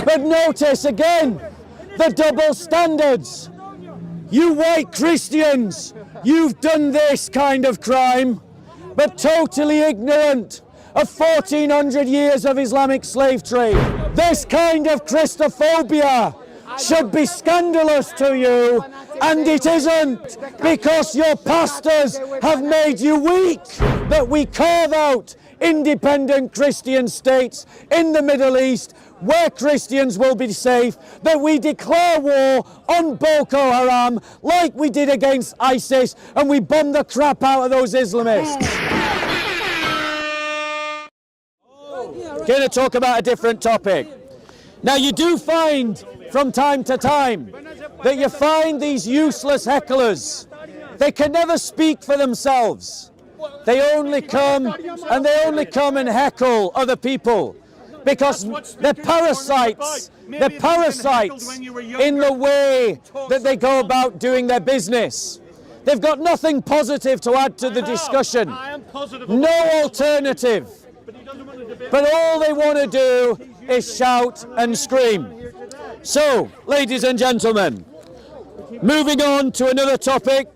But notice again the double standards. You white Christians, you've done this kind of crime, but totally ignorant of 1400 years of Islamic slave trade. This kind of Christophobia should be scandalous to you, and it isn't, because your pastors have made you weak. That we carve out independent Christian states in the Middle East where Christians will be safe, that we declare war on Boko Haram like we did against ISIS, and we bomb the crap out of those Islamists. Going to talk about a different topic. Now, you do find from time to time that you find these useless hecklers. They can never speak for themselves. They only come and heckle other people because they're parasites. They're parasites in the way that they go about doing their business. They've got nothing positive to add to the discussion. No alternative. But all they want to do is shout and scream. So, ladies and gentlemen, moving on to another topic.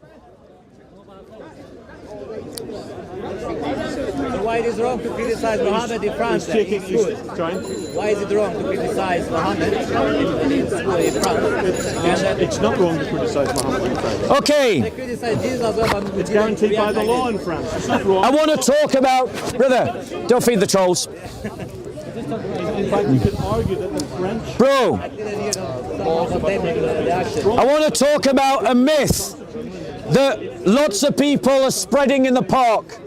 Why it is wrong to criticize Muhammad in France? It's good. Why is it wrong to criticize Muhammad in France? It's not wrong to criticize Muhammad in France. Okay. They criticize Jesus as well, but It's guaranteed by the law in France. It's not wrong. I want to talk about, brother, don't feed the trolls. In fact, you could argue that the French... Bro, I want to talk about a myth that lots of people are spreading in the park.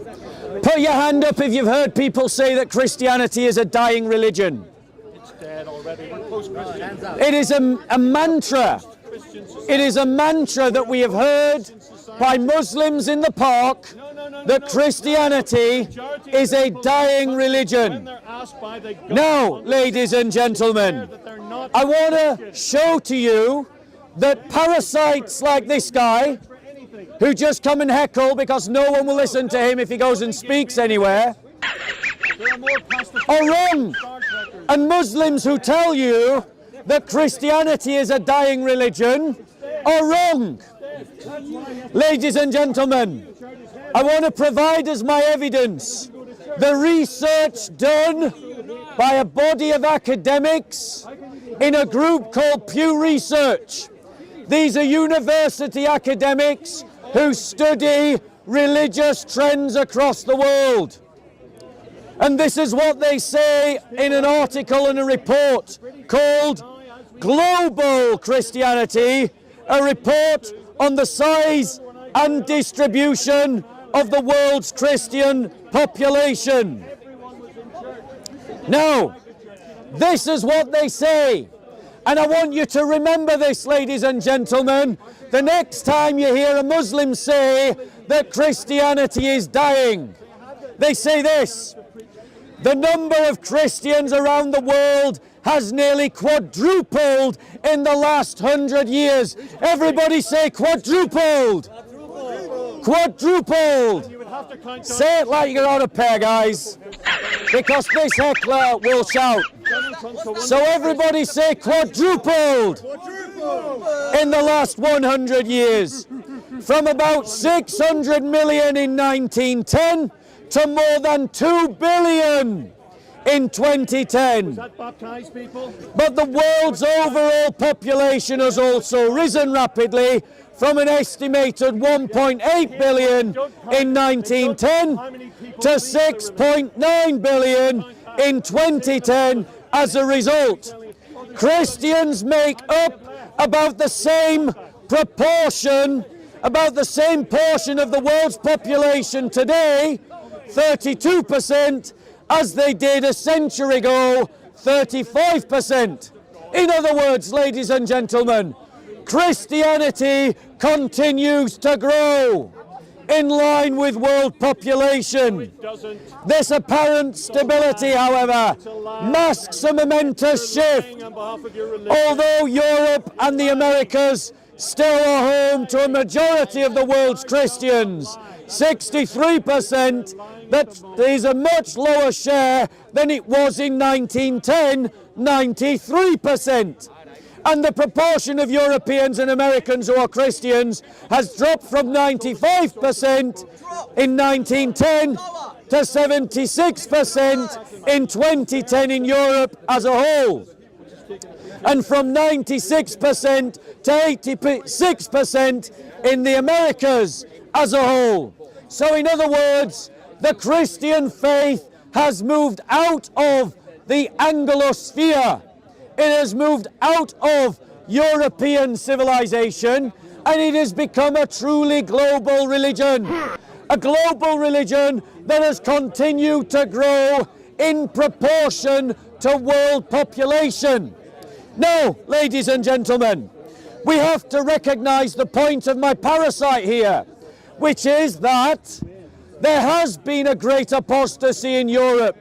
Put your hand up if you've heard people say that Christianity is a dying religion. It's dead already. It is a mantra. It is a mantra that we have heard by Muslims in the park that Christianity is a dying religion. Now, ladies and gentlemen, I want to show to you that parasites like this guy, who just come and heckle because no one will listen to him if he goes and speaks anywhere, are wrong. And Muslims who tell you that Christianity is a dying religion are wrong. Ladies and gentlemen, I want to provide as my evidence the research done by a body of academics in a group called Pew Research. These are university academics who study religious trends across the world. And this is what they say in an article and a report called Global Christianity, a report on the size and distribution of the world's Christian population. Now, this is what they say. And I want you to remember this, ladies and gentlemen, the next time you hear a Muslim say that Christianity is dying. They say this: the number of Christians around the world has nearly quadrupled in the last 100 years. Everybody say quadrupled. Quadrupled. Say it like you're on a pair, guys, because this heckler will shout. So everybody say quadrupled in the last 100 years. From about 600 million in 1910 to more than 2 billion in 2010. But the world's overall population has also risen rapidly from an estimated 1.8 billion in 1910 to 6.9 billion in 2010 as a result. Christians make up about the same proportion, about the same portion of the world's population today, 32%, as they did a century ago, 35%. In other words, ladies and gentlemen, Christianity continues to grow in line with world population. This apparent stability, however, masks a momentous shift. Although Europe and the Americas still are home to a majority of the world's Christians, 63%, that is a much lower share than it was in 1910 93%. And the proportion of Europeans and Americans who are Christians has dropped from 95% in 1910 to 76% in 2010 in Europe as a whole. And from 96% to 86% in the Americas as a whole. So in other words, the Christian faith has moved out of the Anglosphere. It has moved out of European civilization, and it has become a truly global religion. A global religion that has continued to grow in proportion to world population. Now, ladies and gentlemen, we have to recognize the point of my parasite here, which is that there has been a great apostasy in Europe.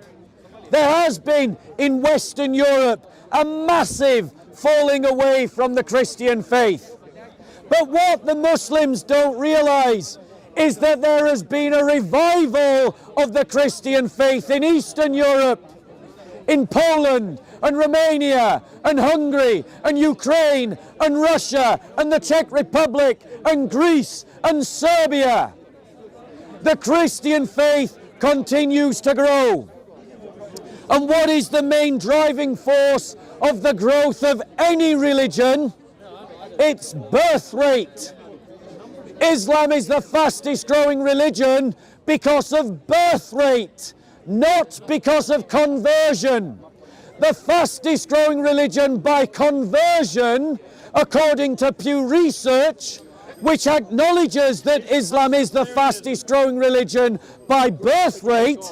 There has been in Western Europe a massive falling away from the Christian faith. But what the Muslims don't realize is that there has been a revival of the Christian faith in Eastern Europe, in Poland and Romania and Hungary and Ukraine and Russia and the Czech Republic and Greece and Serbia. The Christian faith continues to grow. And what is the main driving force of the growth of any religion? It's birth rate. Islam is the fastest growing religion because of birth rate, not because of conversion. The fastest growing religion by conversion, according to Pew Research, which acknowledges that Islam is the fastest growing religion by birth rate,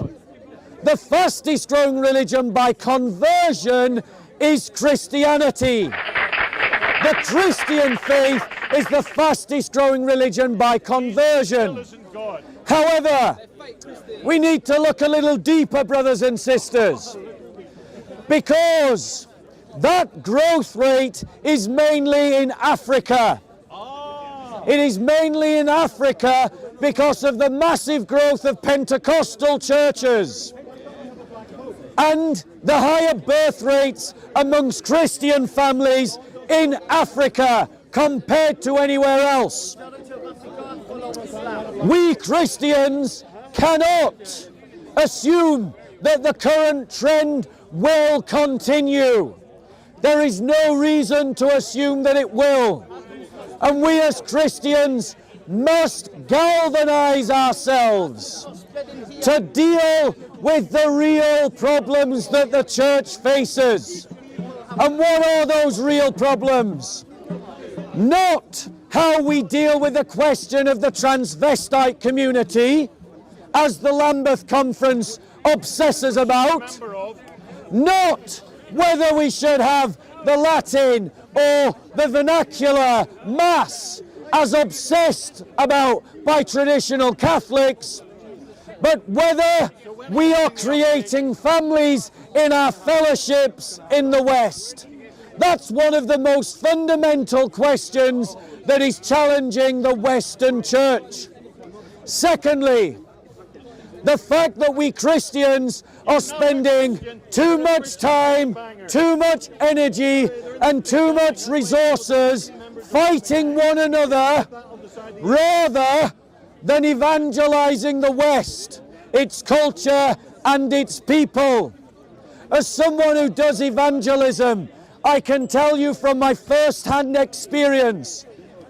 the fastest growing religion by conversion is Christianity. The Christian faith is the fastest growing religion by conversion. However, we need to look a little deeper, brothers and sisters, because that growth rate is mainly in Africa. It is mainly in Africa because of the massive growth of Pentecostal churches and the higher birth rates amongst Christian families in Africa compared to anywhere else. We Christians cannot assume that the current trend will continue. There is no reason to assume that it will. And we as Christians must galvanize ourselves to deal with the real problems that the church faces. And what are those real problems? Not how we deal with the question of the transvestite community, as the Lambeth Conference obsesses about. Not whether we should have the Latin or the vernacular Mass, as obsessed about by traditional Catholics, but whether we are creating families in our fellowships in the West. That's one of the most fundamental questions that is challenging the Western Church. Secondly, the fact that we Christians are spending too much time, too much energy, and too much resources fighting one another rather than evangelizing the West, its culture and its people. As someone who does evangelism, I can tell you from my first-hand experience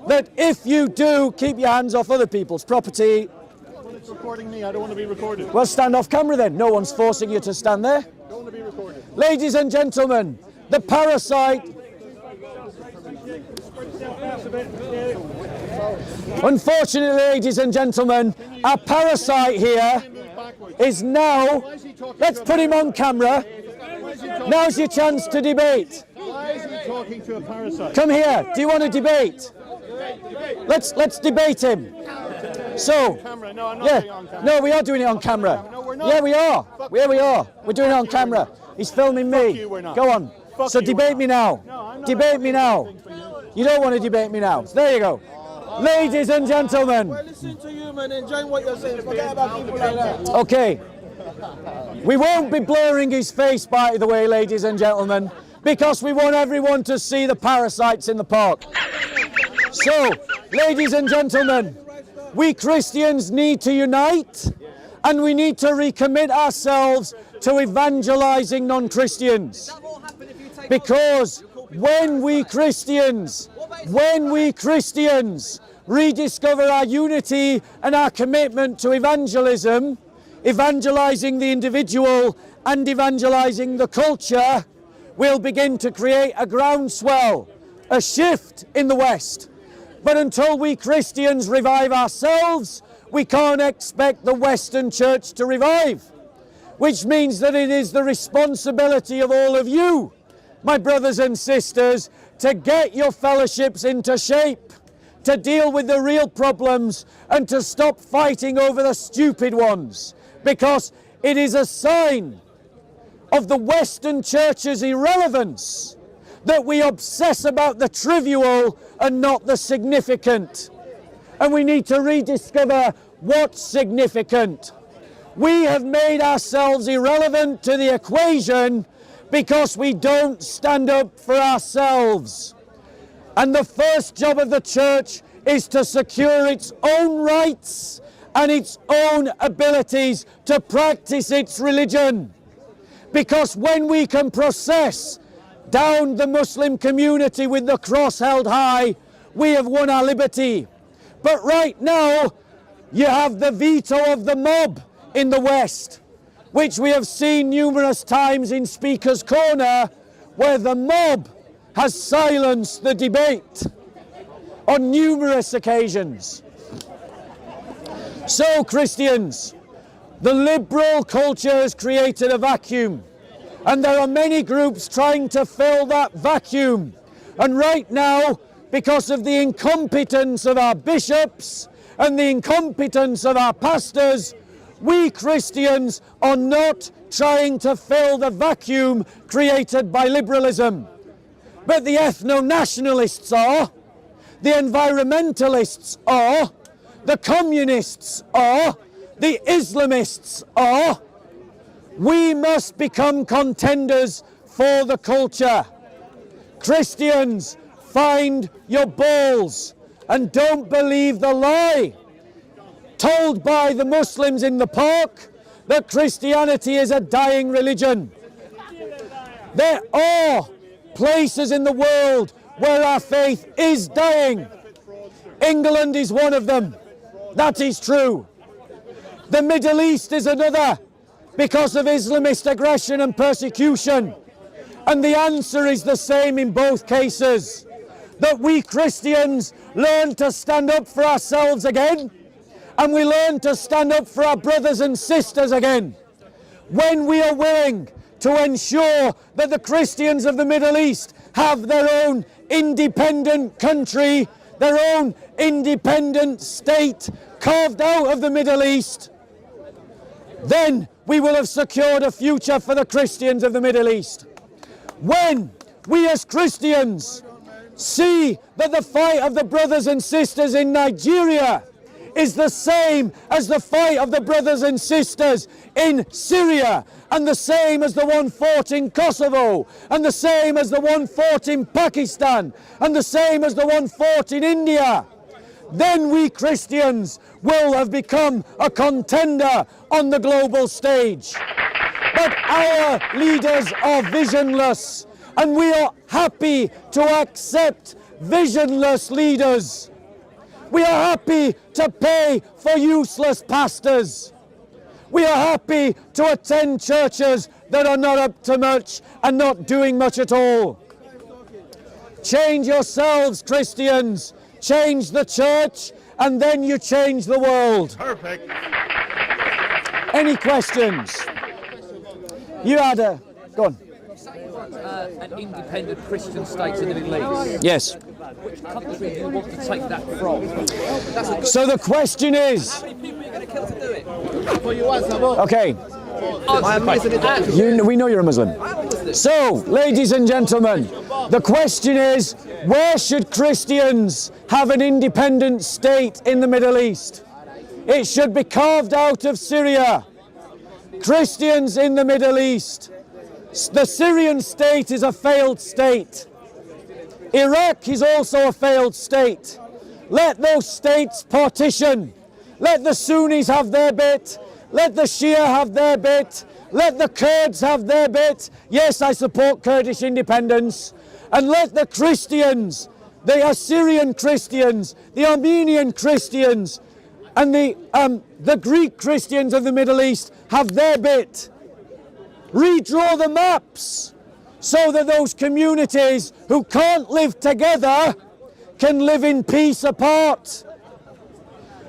that if you do keep your hands off other people's property. Well, it's recording me. I don't want to be recorded. Well, stand off camera then. No one's forcing you to stand there. Don't want to be recorded. Ladies and gentlemen, the parasite. Unfortunately, ladies and gentlemen, our parasite here is now. Let's put him on camera. Now's your chance to debate. Why is he talking to a parasite? Come here. Do you want to debate? Let's debate him. So, No, I'm not doing it on camera. no, we are doing it on camera. No, we're not. Yeah, we are. Yeah, we are. We're doing it on camera. He's filming me. you, we're not. Go on. Fuck So you, debate we're me not. now. No, I'm not Debate me now. You don't want to debate me now. So there you go. Ladies and gentlemen. Listen to you, man. Enjoy what you're saying. Forget about people like that. Okay. We won't be blurring his face, by the way, ladies and gentlemen. because we want everyone to see the parasites in the park. So, ladies and gentlemen, we Christians need to unite, and we need to recommit ourselves to evangelizing non-Christians. Because when we Christians rediscover our unity and our commitment to evangelism, evangelizing the individual and evangelizing the culture, we'll begin to create a groundswell, a shift in the West. But until we Christians revive ourselves, we can't expect the Western Church to revive, which means that it is the responsibility of all of you, my brothers and sisters, to get your fellowships into shape, to deal with the real problems and to stop fighting over the stupid ones, because it is a sign of the Western Church's irrelevance that we obsess about the trivial and not the significant. And we need to rediscover what's significant. We have made ourselves irrelevant to the equation because we don't stand up for ourselves. And the first job of the church is to secure its own rights and its own abilities to practice its religion. Because when we can process down the Muslim community with the cross held high, we have won our liberty. But right now, you have the veto of the mob in the West, which we have seen numerous times in Speaker's Corner, where the mob has silenced the debate on numerous occasions. So, Christians, the liberal culture has created a vacuum, and there are many groups trying to fill that vacuum. And right now, because of the incompetence of our bishops and the incompetence of our pastors, we Christians are not trying to fill the vacuum created by liberalism. But the ethno-nationalists are, the environmentalists are, the communists are, the Islamists are. We must become contenders for the culture. Christians, find your balls and don't believe the lie told by the Muslims in the park that Christianity is a dying religion. There are places in the world where our faith is dying. England is one of them. That is true. The Middle East is another, because of Islamist aggression and persecution. And the answer is the same in both cases, that we Christians learn to stand up for ourselves again, and we learn to stand up for our brothers and sisters again. When we are willing to ensure that the Christians of the Middle East have their own independent country, their own independent state carved out of the Middle East, then we will have secured a future for the Christians of the Middle East. When we as Christians see that the fight of the brothers and sisters in Nigeria is the same as the fight of the brothers and sisters in Syria, and the same as the one fought in Kosovo, and the same as the one fought in Pakistan, and the same as the one fought in India, then we Christians will have become a contender on the global stage. But our leaders are visionless, and we are happy to accept visionless leaders. We are happy to pay for useless pastors. We are happy to attend churches that are not up to much and not doing much at all. Change yourselves, Christians. Change the church, and then you change the world. Perfect. Any questions? You had a... Go on. An independent Christian state in the Middle East. Yes. Which country do you want to take that from? So the question is... How many people are you going to kill to do it? Okay. We know you're a Muslim. So, ladies and gentlemen, the question is, where should Christians have an independent state in the Middle East? It should be carved out of Syria. Christians in the Middle East, The Syrian state is a failed state. Iraq is also a failed state. Let those states partition. Let the Sunnis have their bit. Let the Shia have their bit. Let the Kurds have their bit. Yes, I support Kurdish independence. And let the Christians, the Assyrian Christians, the Armenian Christians, and the Greek Christians of the Middle East have their bit. Redraw the maps so that those communities who can't live together can live in peace apart.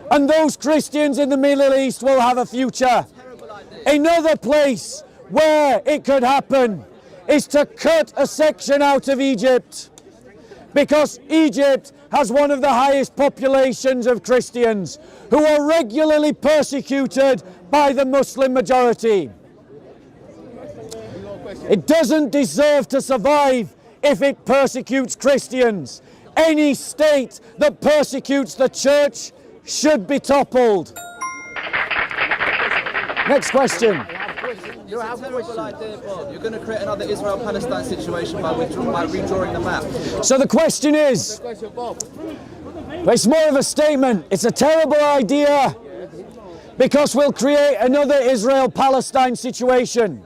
And those Christians in the Middle East will have a future. Another place where it could happen is to cut a section out of Egypt, because Egypt has one of the highest populations of Christians who are regularly persecuted by the Muslim majority. It doesn't deserve to survive if it persecutes Christians. Any state that persecutes the church should be toppled. Next question. You have a terrible idea, Bob. You're going to create another Israel-Palestine situation by redrawing the map. So the question is, it's more of a statement. It's a terrible idea because we'll create another Israel-Palestine situation.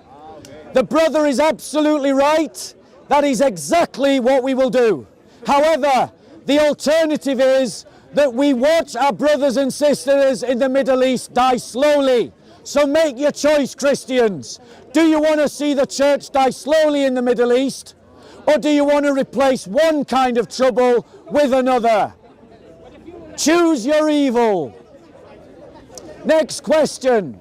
The brother is absolutely right. That is exactly what we will do. However, the alternative is that we watch our brothers and sisters in the Middle East die slowly. So make your choice, Christians. Do you want to see the church die slowly in the Middle East? Or do you want to replace one kind of trouble with another? Choose your evil. Next question.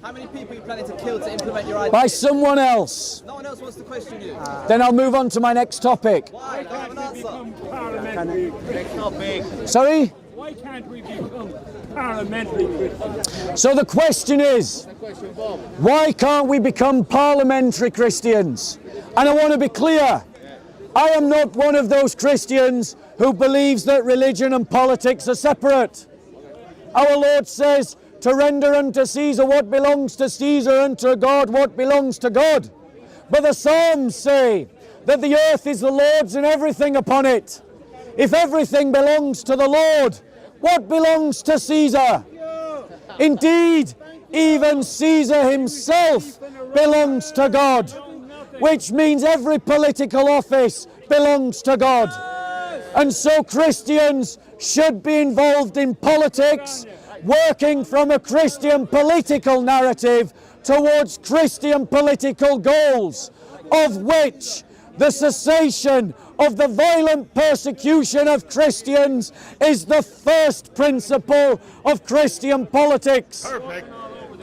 How many people are you planning to kill to implement your idea? By someone else. No one else wants to question you. Then I'll move on to my next topic. Why? Don't have an answer. Sorry? Why can't we become parliamentary Christians? So the question is, why can't we become parliamentary Christians? And I want to be clear, I am not one of those Christians who believes that religion and politics are separate. Our Lord says to render unto Caesar what belongs to Caesar, and to God what belongs to God. But the Psalms say that the earth is the Lord's and everything upon it. If everything belongs to the Lord, what belongs to Caesar? Indeed, even Caesar himself belongs to God, which means every political office belongs to God. And so Christians should be involved in politics, working from a Christian political narrative towards Christian political goals, of which the cessation of the violent persecution of Christians is the first principle of Christian politics. Perfect.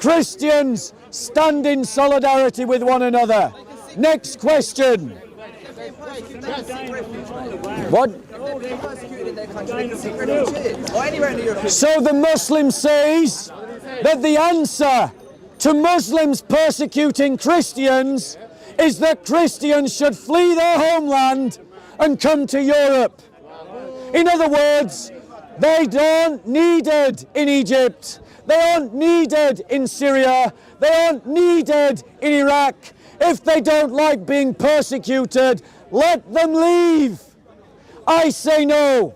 Christians stand in solidarity with one another. Next question. What? So the Muslim says that the answer to Muslims persecuting Christians is that Christians should flee their homeland and come to Europe. In other words, they aren't needed in Egypt, they aren't needed in Syria, they aren't needed in Iraq. If they don't like being persecuted, let them leave. I say no.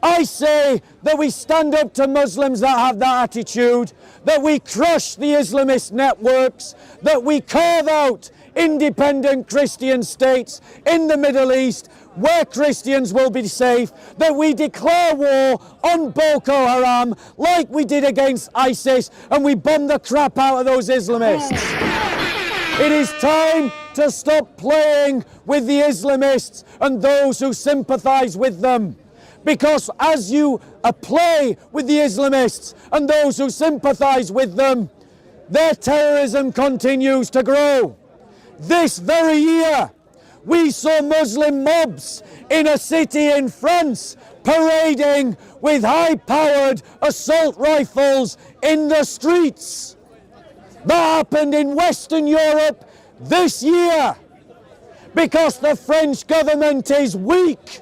I say that we stand up to Muslims that have that attitude, that we crush the Islamist networks, that we carve out independent Christian states in the Middle East where Christians will be safe, that we declare war on Boko Haram like we did against ISIS, and we bomb the crap out of those Islamists. It is time to stop playing with the Islamists and those who sympathize with them. Because as you play with the Islamists and those who sympathize with them, their terrorism continues to grow. This very year, we saw Muslim mobs in a city in France parading with high-powered assault rifles in the streets. That happened in Western Europe this year because the French government is weak,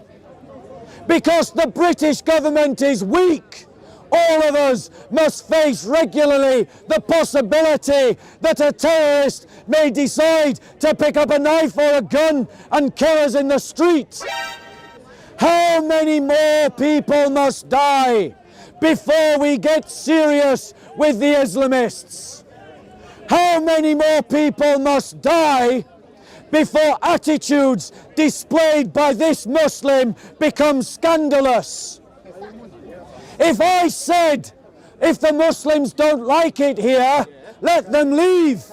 because the British government is weak. all of us must face regularly the possibility that a terrorist may decide to pick up a knife or a gun and kill us in the street. How many more people must die before we get serious with the Islamists? How many more people must die before attitudes displayed by this Muslim become scandalous? If I said, if the Muslims don't like it here, let them leave,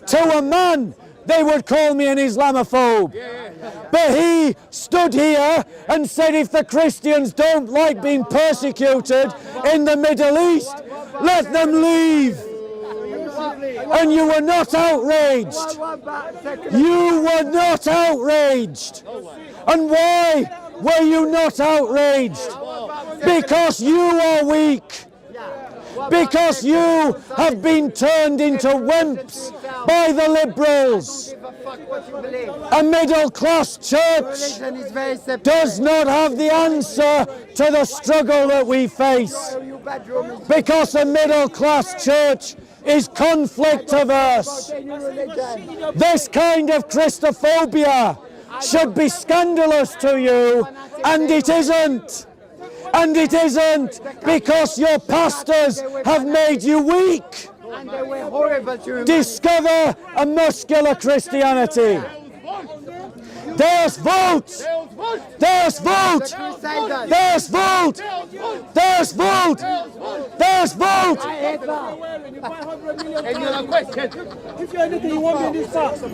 to a man, they would call me an Islamophobe. But he stood here and said, if the Christians don't like being persecuted in the Middle East, let them leave. And you were not outraged. You were not outraged. And why were you not outraged? Because you are weak. Because you have been turned into wimps by the liberals. A middle-class church does not have the answer to the struggle that we face. Because a middle-class church is conflict averse. This kind of Christophobia should be scandalous to you, and it isn't. And it isn't, because your pastors have made you weak. Discover a muscular Christianity. There's vote! There's vote! There's vote! There's vote! There's vote! If you're anything, you won't be in this fast. If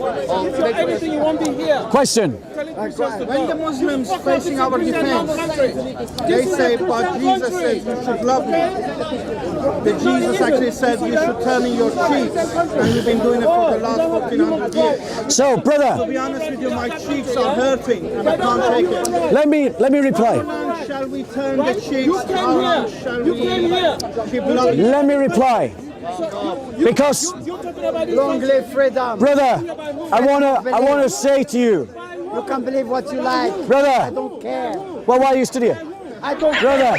you're anything, you won't be here. Question. When the Muslims facing our defense, they say, but Jesus said you should love me. That Jesus actually said you should turn in your cheeks, and you've been doing it for the last 1400 years. So, brother, To be honest with you, my cheeks are hurting, and I can't take it. let me reply. How long shall we turn the cheeks? You came How long here. shall You we came here. keep loving? Let me reply. Because, You're talking about this. Long live freedom. brother, I wanna say to you, You can believe what you like. I brother, don't care. well, why are you studying? I don't Brother,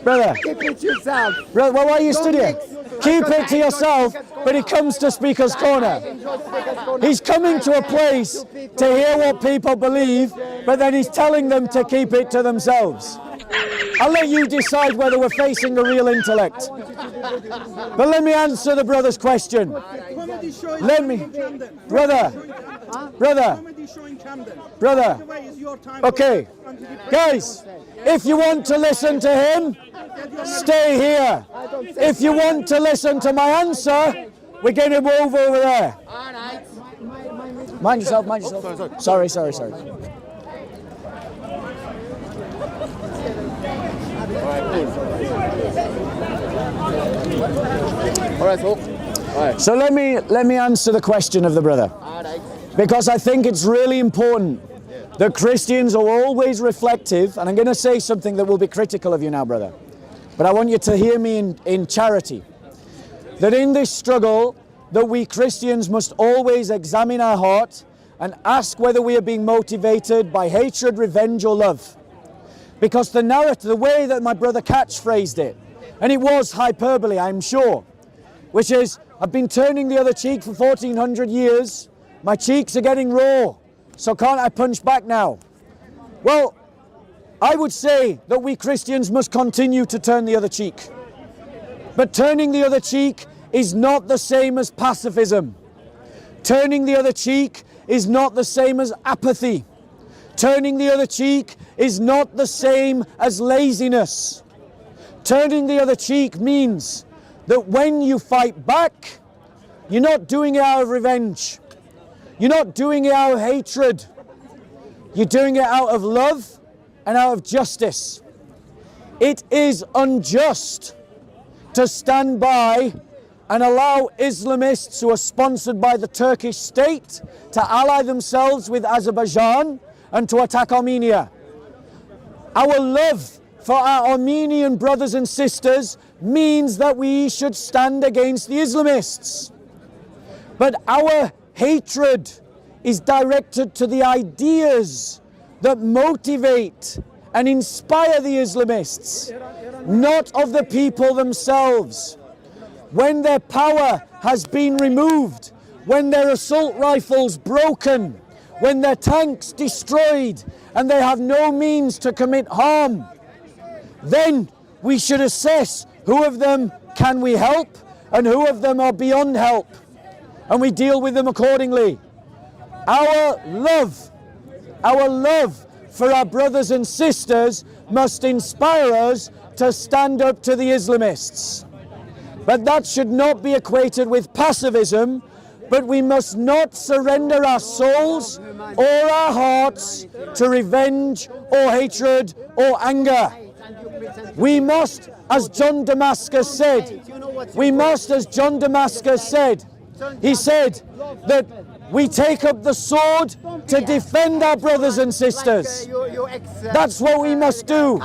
brother, keep it yourself. brother, well, why are you studying? Keep it to yourself, but he comes to Speaker's Corner. He's coming to a place to hear what people believe, but then he's telling them to keep it to themselves. I'll let you decide whether we're facing a real intellect. But let me answer the brother's question. Comedy show is Let me, in Camden. brother, Comedy show in Camden. brother. By the way, it's your time. Okay, guys, if you want to listen to him, stay here. If you want to listen to my answer, we're going to move over there. Mind yourself, mind yourself. Sorry. So let me answer the question of the brother, because I think it's really important that Christians are always reflective, and I'm going to say something that will be critical of you now, brother, but I want you to hear me in charity, that in this struggle that we Christians must always examine our heart and ask whether we are being motivated by hatred, revenge or love. Because the narrative, the way that my brother catchphrased it, and it was hyperbole, I'm sure, which is, I've been turning the other cheek for 1400 years, my cheeks are getting raw, so can't I punch back now? Well, I would say that we Christians must continue to turn the other cheek. But turning the other cheek is not the same as pacifism. Turning the other cheek is not the same as apathy. Turning the other cheek is not the same as laziness. Turning the other cheek means that when you fight back, you're not doing it out of revenge. You're not doing it out of hatred. You're doing it out of love and out of justice. It is unjust to stand by and allow Islamists who are sponsored by the Turkish state to ally themselves with Azerbaijan and to attack Armenia. Our love for our Armenian brothers and sisters means that we should stand against the Islamists. But our hatred is directed to the ideas that motivate and inspire the Islamists. not of the people themselves. When their power has been removed, when their assault rifles broken, when their tanks destroyed, and they have no means to commit harm, then we should assess who of them can we help and who of them are beyond help, and we deal with them accordingly. Our love for our brothers and sisters must inspire us to stand up to the Islamists. But that should not be equated with pacifism, but we must not surrender our souls or our hearts to revenge or hatred or anger. We must, as John Damascus said, he said that we take up the sword to defend our brothers and sisters. That's what we must do.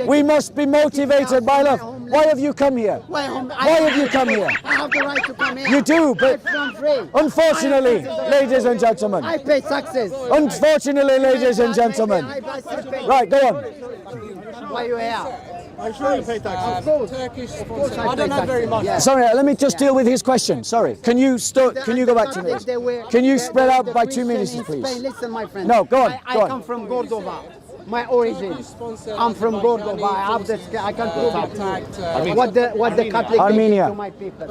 We must be motivated by love. Why have you come here? Why have you come here? I have the right to come here. You do, but unfortunately, ladies and gentlemen. I pay taxes. Unfortunately, ladies and gentlemen. Right, go on. Why are you here? I'm sure you pay taxes. Of course I don't have very much. Yeah. Sorry, let me just deal with his question. Sorry. Can you go back 2 minutes? Can you spread out by 2 minutes, please? Listen, my friend. No, go on. I come from Cordoba. My origin. I'm from Cordoba. I can prove it. What the Catholic Armenia. did to my people.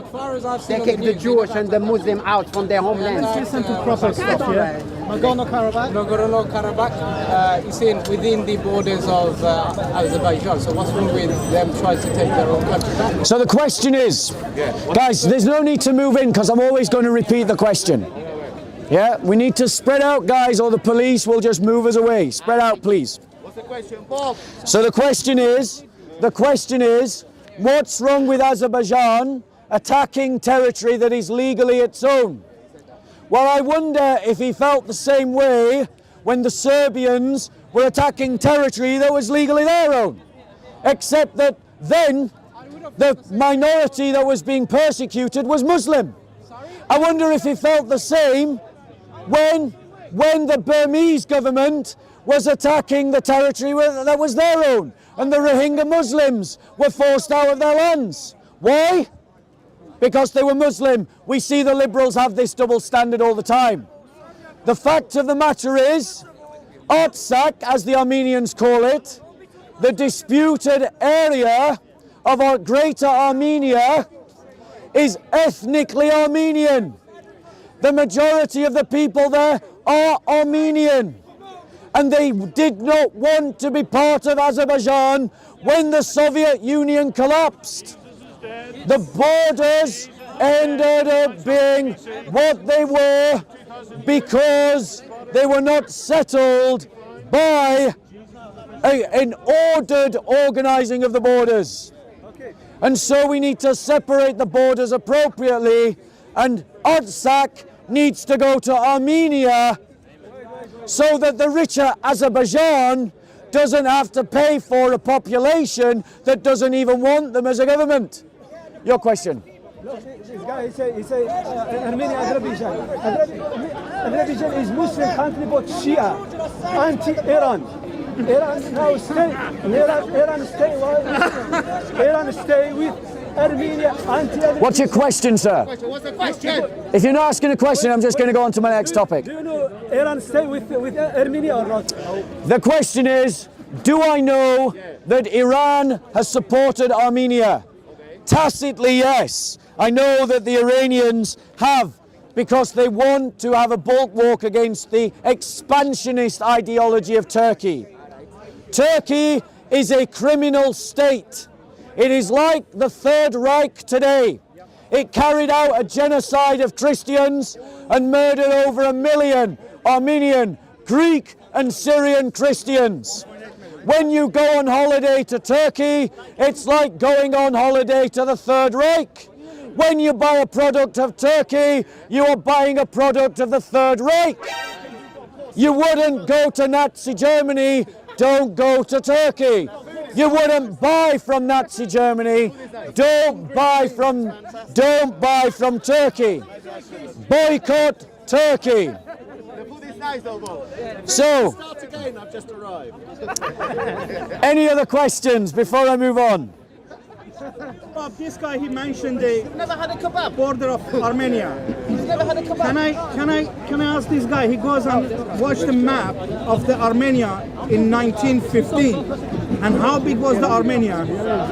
They kick the Jewish and the Muslim out from their homeland. Listen to proper stuff, yeah? Nagorno-Karabakh? Nagorno-Karabakh is within the borders of Azerbaijan. So what's wrong with them trying to take their own country back? So the question is, guys, there's no need to move in because I'm always going to repeat the question. Yeah, we need to spread out, guys, or the police will just move us away. Spread out, please. What's the question, Bob? So the question is, what's wrong with Azerbaijan attacking territory that is legally its own? Well, I wonder if he felt the same way when the Serbians were attacking territory that was legally their own. Except that then the minority that was being persecuted was Muslim. I wonder if he felt the same when the Burmese government was attacking the territory that was their own and the Rohingya Muslims were forced out of their lands. Why? Because they were Muslim. We see the liberals have this double standard all the time. The fact of the matter is, Artsakh, as the Armenians call it, the disputed area of our greater Armenia, is ethnically Armenian. The majority of the people there are Armenian. And they did not want to be part of Azerbaijan when the Soviet Union collapsed. The borders ended up being what they were because they were not settled by an ordered organizing of the borders. And so we need to separate the borders appropriately, and Artsakh needs to go to Armenia so that the richer Azerbaijan doesn't have to pay for a population that doesn't even want them as a government. Your question. Look, this guy, he say Armenia, Azerbaijan. Azerbaijan is Muslim country, but Shia, anti-Iran. Iran now Iran stay with Armenia, anti-Armenia. What's your question, sir? What's the question? If you're not asking a question, I'm just going to go on to my next topic. Do you know Iran stay with Armenia or not? The question is, do I know that Iran has supported Armenia? Tacitly, yes. I know that the Iranians have, because they want to have a bulwark against the expansionist ideology of Turkey. Turkey is a criminal state. It is like the Third Reich today. It carried out a genocide of Christians and murdered over 1 million Armenian, Greek and Syrian Christians. When you go on holiday to Turkey, it's like going on holiday to the Third Reich. When you buy a product of Turkey, you are buying a product of the Third Reich. You wouldn't go to Nazi Germany, don't go to Turkey. You wouldn't buy from Nazi Germany, don't buy from Turkey. Boycott Turkey. So, I've just arrived. any other questions before I move on? Bob, this guy, he mentioned the Never had a kebab. border of Armenia. He's never had a kebab. Can I ask this guy? He goes and watch the map of the Armenia in 1915, and how big was the Armenia?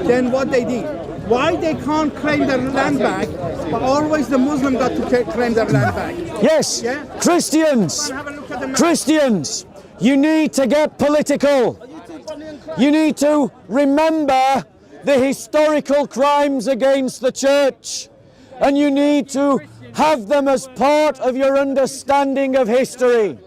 Then what they did? Why they can't claim their land back, but always the Muslim got to claim their land back? Yes, Yeah? Christians, Have a look at the map. Christians, you need to get political. You need to remember the historical crimes against the church, and you need to have them as part of your understanding of history.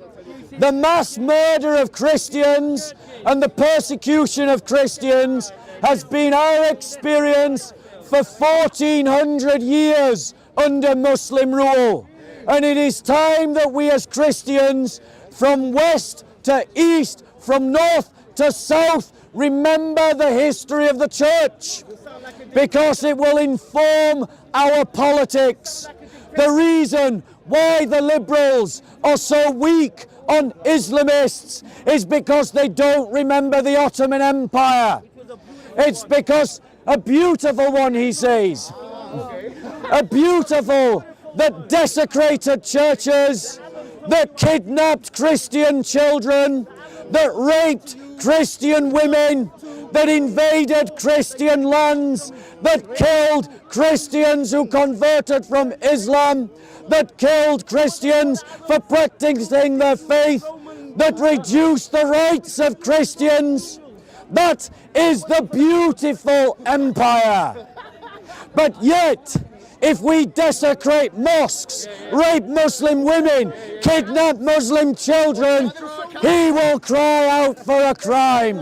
The mass murder of Christians and the persecution of Christians has been our experience for 1400 years under Muslim rule. And it is time that we as Christians, from west to east, from north to south, remember the history of the church, because it will inform our politics. The reason why the liberals are so weak on Islamists is because they don't remember the Ottoman Empire. It's because a beautiful one, he says, a beautiful that desecrated churches, that kidnapped Christian children, that raped Christian women, that invaded Christian lands, that killed Christians who converted from Islam, that killed Christians for practicing their faith, that reduced the rights of Christians. That is the beautiful empire. But yet, if we desecrate mosques, rape Muslim women, kidnap Muslim children, he will cry out for a crime.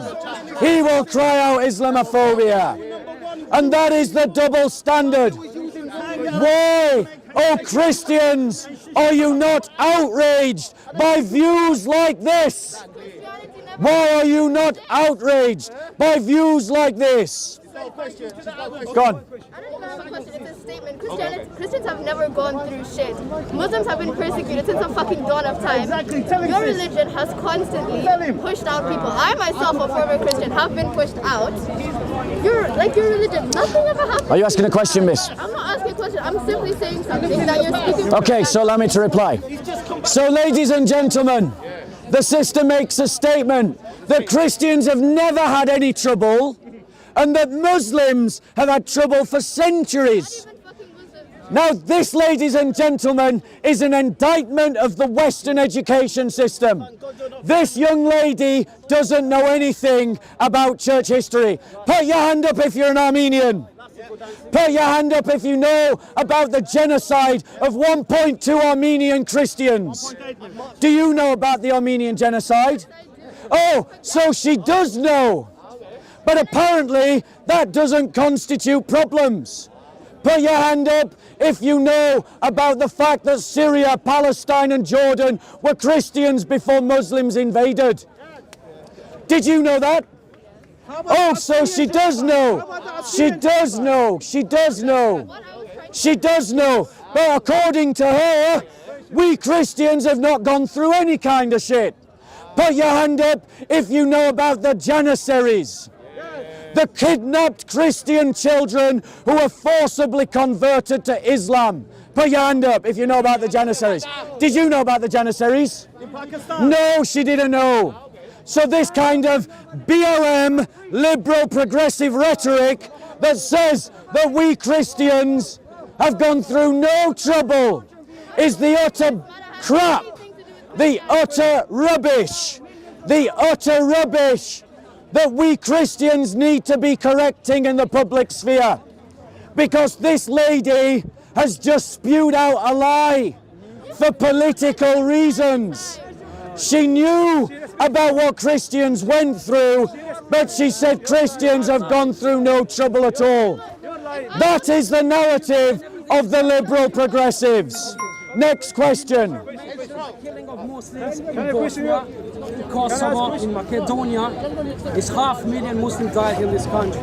He will cry out Islamophobia. And that is the double standard. Why, oh Christians, are you not outraged by views like this? Why are you not outraged by views like this? Go on. I don't even have a question, it's a statement. Christians have never gone through shit. Muslims have been persecuted since the fucking dawn of time. Your religion has constantly pushed out people. I myself, a former Christian, have been pushed out. Your religion, nothing ever happened. Are you asking a question, miss? I'm not asking a question, I'm simply saying something that you're speaking. Okay, so allow me to reply. So, ladies and gentlemen, the sister makes a statement that Christians have never had any trouble, and that Muslims have had trouble for centuries. Now this, ladies and gentlemen, is an indictment of the Western education system. This young lady doesn't know anything about church history. Put your hand up if you're an Armenian. Put your hand up if you know about the genocide of 1.2 Armenian Christians. Do you know about the Armenian genocide? Oh, so she does know. But apparently that doesn't constitute problems. Put your hand up if you know about the fact that Syria, Palestine and Jordan were Christians before Muslims invaded. Did you know that? Oh, so she does know. She does know. She does know. She does know. But according to her, we Christians have not gone through any kind of shit. Put your hand up if you know about the Janissaries. The kidnapped Christian children who were forcibly converted to Islam. Put your hand up if you know about the Janissaries. Did you know about the Janissaries? No, she didn't know. So this kind of BLM, liberal progressive rhetoric that says that we Christians have gone through no trouble is the utter crap, the utter rubbish that we Christians need to be correcting in the public sphere. Because this lady has just spewed out a lie for political reasons. She knew about what Christians went through, but she said Christians have gone through no trouble at all. That is the narrative of the liberal progressives. Next question. Killing of Muslims in Bosnia, Kosovo, in Macedonia, is 500,000 Muslims died in this country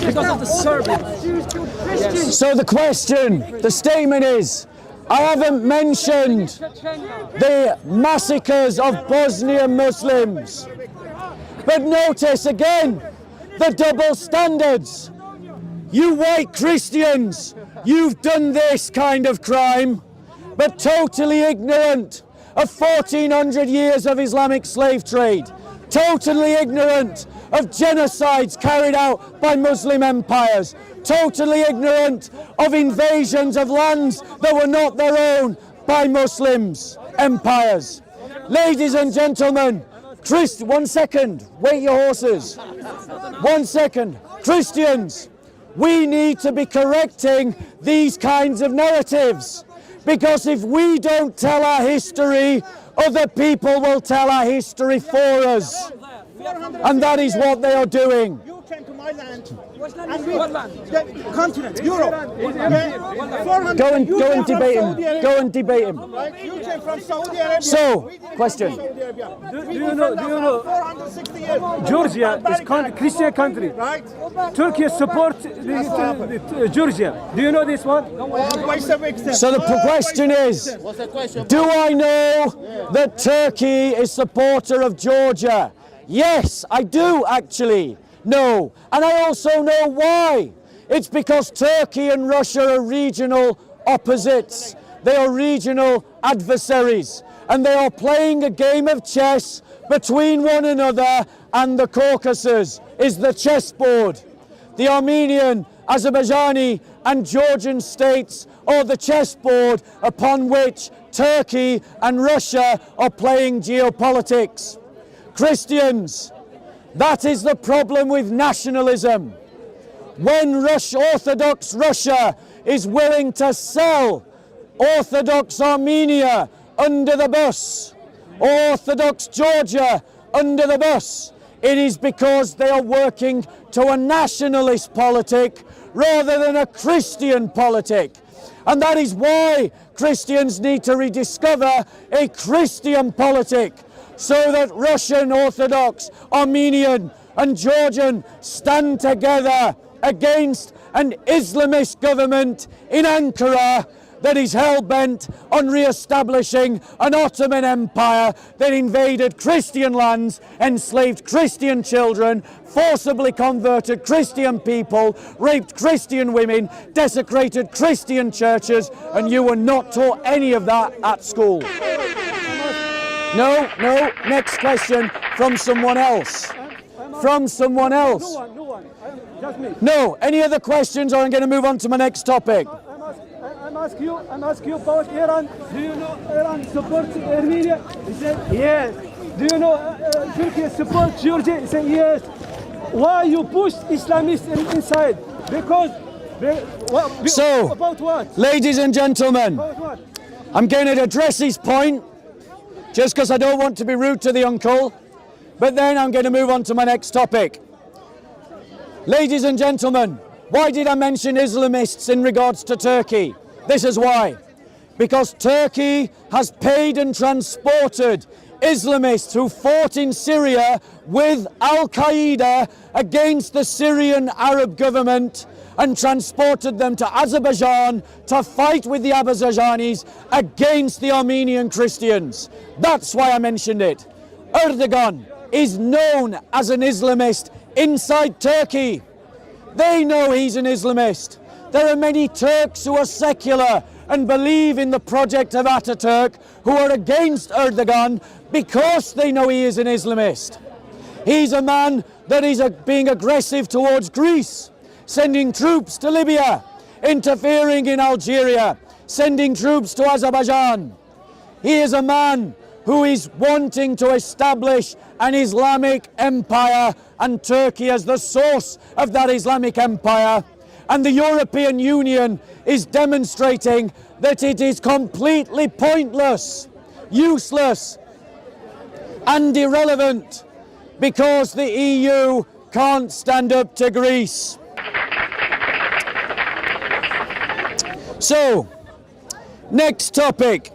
because of the Serbians. Yes. So the question, the statement is, I haven't mentioned the massacres of Bosnian Muslims. But notice again, the double standards. You white Christians, you've done this kind of crime, but totally ignorant of 1400 years of Islamic slave trade, totally ignorant of genocides carried out by Muslim empires, totally ignorant of invasions of lands that were not their own by Muslims empires. Ladies and gentlemen, one second, wait your horses. 1 second. Christians, we need to be correcting these kinds of narratives, because if we don't tell our history, other people will tell our history for us. And that is what they are doing. You came to my land, and we, the continent, Europe. Yeah, Go and debate him. Go and debate him. Right? You came from Saudi Arabia. So, question. Do you know 460 years. Georgia is Christian country. Right? Turkey supports Georgia. Do you know this one? So the question is, do I know that Turkey is supporter of Georgia? Yes, I do actually. No. And I also know why. It's because Turkey and Russia are regional opposites. They are regional adversaries. And they are playing a game of chess between one another, and the Caucasus is the chessboard. The Armenian, Azerbaijani and Georgian states are the chessboard upon which Turkey and Russia are playing geopolitics. Christians, that is the problem with nationalism. When Orthodox Russia is willing to sell Orthodox Armenia under the bus, Orthodox Georgia under the bus, it is because they are working to a nationalist politic rather than a Christian politic. And that is why Christians need to rediscover a Christian politic, so that Russian Orthodox, Armenian and Georgian stand together against an Islamist government in Ankara that is hell-bent on re-establishing an Ottoman Empire that invaded Christian lands, enslaved Christian children, forcibly converted Christian people, raped Christian women, desecrated Christian churches, and you were not taught any of that at school. No, next question from someone else. From someone else. No one. Just me. No, any other questions, or I'm going to move on to my next topic. I'm asking you about Iran. Do you know Iran supports Armenia? He said yes. Do you know Turkey supports Georgia? He said yes. Why you push Islamists inside? Because so, about what? Ladies and gentlemen, About what? I'm going to address his point, just because I don't want to be rude to the uncle, but then I'm going to move on to my next topic. Ladies and gentlemen, why did I mention Islamists in regards to Turkey? This is why. Because Turkey has paid and transported Islamists who fought in Syria with Al-Qaeda against the Syrian Arab government and transported them to Azerbaijan to fight with the Azerbaijanis against the Armenian Christians. That's why I mentioned it. Erdogan is known as an Islamist inside Turkey. They know he's an Islamist. There are many Turks who are secular and believe in the project of Ataturk who are against Erdogan because they know he is an Islamist. He's a man that is being aggressive towards Greece, sending troops to Libya, interfering in Algeria, sending troops to Azerbaijan. He is a man who is wanting to establish an Islamic empire, and Turkey as the source of that Islamic empire. And the European Union is demonstrating that it is completely pointless, useless, and irrelevant because the EU can't stand up to Greece. So, next topic.